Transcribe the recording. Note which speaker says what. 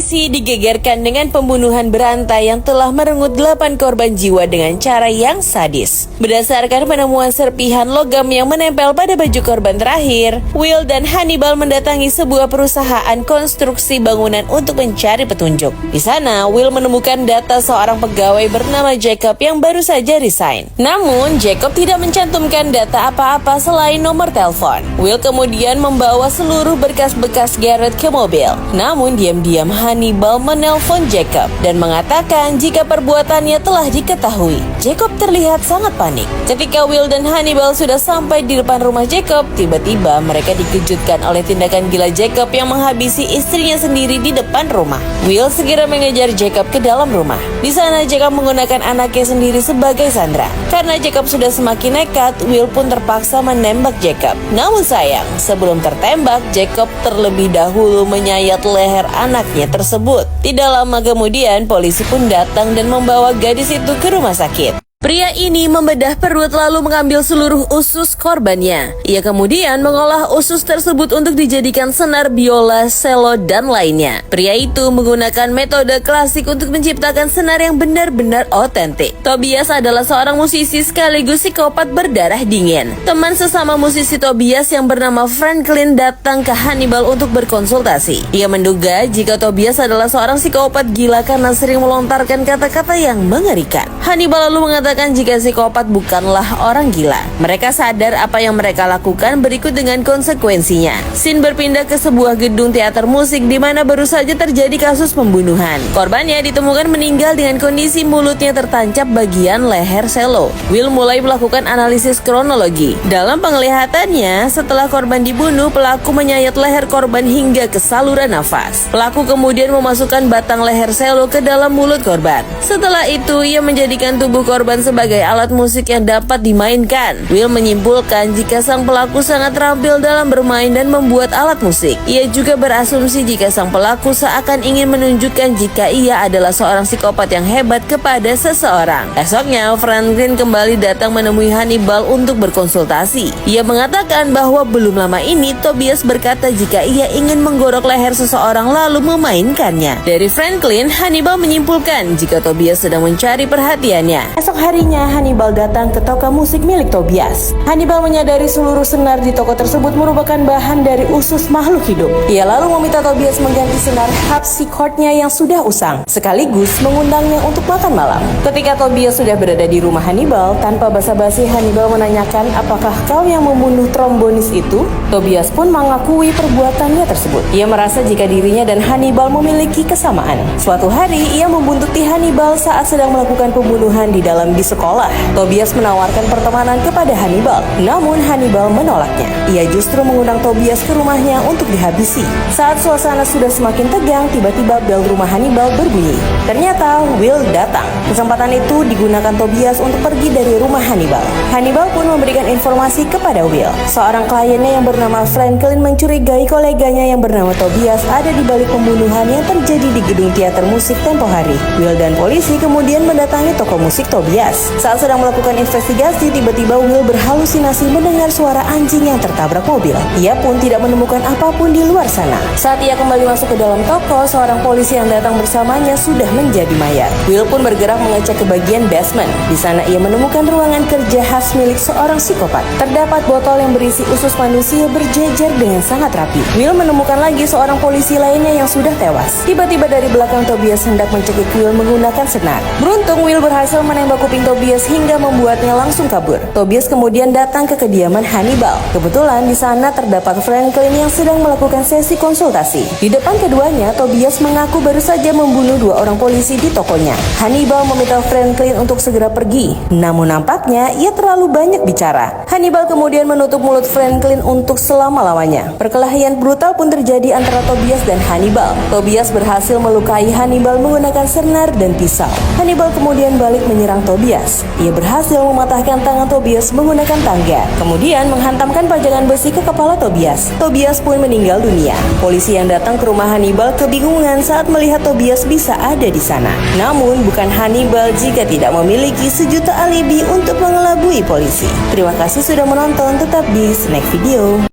Speaker 1: Polisi digegerkan dengan pembunuhan berantai yang telah merenggut 8 korban jiwa dengan cara yang sadis. Berdasarkan penemuan serpihan logam yang menempel pada baju korban terakhir, Will dan Hannibal mendatangi sebuah perusahaan konstruksi bangunan untuk mencari petunjuk. Di sana, Will menemukan data seorang pegawai bernama Jacob yang baru saja resign. Namun, Jacob tidak mencantumkan data apa-apa selain nomor telepon. Will kemudian membawa seluruh berkas-bekas Garrett ke mobil. Namun, diam-diam Hannibal menelpon Jacob dan mengatakan jika perbuatannya telah diketahui. Jacob terlihat sangat panik. Ketika Will dan Hannibal sudah sampai di depan rumah Jacob, tiba-tiba mereka dikejutkan oleh tindakan gila Jacob yang menghabisi istrinya sendiri di depan rumah. Will segera mengejar Jacob ke dalam rumah. Di sana Jacob menggunakan anaknya sendiri sebagai sandera. Karena Jacob sudah semakin nekat, Will pun terpaksa menembak Jacob. Namun sayang, sebelum tertembak, Jacob terlebih dahulu menyayat leher anaknya tersebut. Tidak lama kemudian, polisi pun datang dan membawa gadis itu ke rumah sakit. Pria ini membedah perut lalu mengambil seluruh usus korbannya. Ia kemudian mengolah usus tersebut untuk dijadikan senar biola, selo, dan lainnya. Pria itu menggunakan metode klasik untuk menciptakan senar yang benar-benar otentik. Tobias adalah seorang musisi sekaligus psikopat berdarah dingin. Teman sesama musisi Tobias yang bernama Franklin datang ke Hannibal untuk berkonsultasi. Ia menduga jika Tobias adalah seorang psikopat gila karena sering melontarkan kata-kata yang mengerikan. Hannibal lalu mengatakan jika psikopat bukanlah orang gila. Mereka sadar apa yang mereka lakukan berikut dengan konsekuensinya. Scene berpindah ke sebuah gedung teater musik di mana baru saja terjadi kasus pembunuhan. Korbannya ditemukan meninggal dengan kondisi mulutnya tertancap bagian leher selo. Will mulai melakukan analisis kronologi. Dalam penglihatannya, setelah korban dibunuh, pelaku menyayat leher korban hingga ke saluran nafas. Pelaku kemudian memasukkan batang leher selo ke dalam mulut korban. Setelah itu, ia menjadikan tubuh korban sebagai alat musik yang dapat dimainkan. Will menyimpulkan jika sang pelaku sangat terampil dalam bermain dan membuat alat musik. Ia juga berasumsi jika sang pelaku seakan ingin menunjukkan jika ia adalah seorang psikopat yang hebat kepada seseorang. Esoknya, Franklin kembali datang menemui Hannibal untuk berkonsultasi. Ia mengatakan bahwa belum lama ini Tobias berkata jika ia ingin menggorok leher seseorang lalu memainkannya. Dari Franklin, Hannibal menyimpulkan jika Tobias sedang mencari perhatiannya. Esok harinya, Hannibal datang ke toko musik milik Tobias. Hannibal menyadari seluruh senar di toko tersebut merupakan bahan dari usus makhluk hidup. Ia lalu meminta Tobias mengganti senar harpsichordnya yang sudah usang, sekaligus mengundangnya untuk makan malam. Ketika Tobias sudah berada di rumah Hannibal, tanpa basa-basi Hannibal menanyakan apakah kau yang membunuh trombonis itu? Tobias pun mengakui perbuatannya tersebut. Ia merasa jika dirinya dan Hannibal memiliki kesamaan. Suatu hari, ia membuntuti Hannibal saat sedang melakukan pembunuhan di dalam di sekolah. Tobias menawarkan pertemanan kepada Hannibal, namun Hannibal menolaknya. Ia justru mengundang Tobias ke rumahnya untuk dihabisi. Saat suasana sudah semakin tegang, tiba-tiba bel rumah Hannibal berbunyi. Ternyata Will datang. Kesempatan itu digunakan Tobias untuk pergi dari rumah Hannibal. Hannibal pun memberikan informasi kepada Will. Seorang kliennya yang bernama Franklin mencurigai koleganya yang bernama Tobias ada di balik pembunuhan yang terjadi di gedung teater musik tempo hari. Will dan polisi kemudian mendatangi toko musik Tobias. Saat sedang melakukan investigasi, tiba-tiba Will berhalusinasi mendengar suara anjing yang tertabrak mobil. Ia pun tidak menemukan apapun di luar sana. Saat ia kembali masuk ke dalam toko, seorang polisi yang datang bersamanya sudah menjadi mayat. Will pun bergerak mengecek ke bagian basement. Di sana ia menemukan ruangan kerja khas milik seorang psikopat. Terdapat botol yang berisi usus manusia berjejer dengan sangat rapi. Will menemukan lagi seorang polisi lainnya yang sudah tewas. Tiba-tiba dari belakang Tobias hendak mencekik Will menggunakan senar. Beruntung Will berhasil menembak kuping Tobias hingga membuatnya langsung kabur. Tobias kemudian datang ke kediaman Hannibal. Kebetulan di sana terdapat Franklin yang sedang melakukan sesi konsultasi. Di depan keduanya, Tobias mengaku baru saja membunuh 2 orang polisi di tokonya. Hannibal meminta Franklin untuk segera pergi. Namun nampaknya ia terlalu banyak bicara. Hannibal kemudian menutup mulut Franklin untuk selama-lamanya. Perkelahian brutal pun terjadi antara Tobias dan Hannibal. Tobias berhasil melukai Hannibal menggunakan senar dan pisau. Hannibal kemudian balik menyerang Tobias. Ia berhasil mematahkan tangan Tobias menggunakan tangga, kemudian menghantamkan pajangan besi ke kepala Tobias. Tobias pun meninggal dunia. Polisi yang datang ke rumah Hannibal kebingungan saat melihat Tobias bisa ada di sana. Namun bukan Hannibal jika tidak memiliki sejuta alibi untuk mengelabui polisi. Terima kasih sudah menonton, tetap di Snack Video.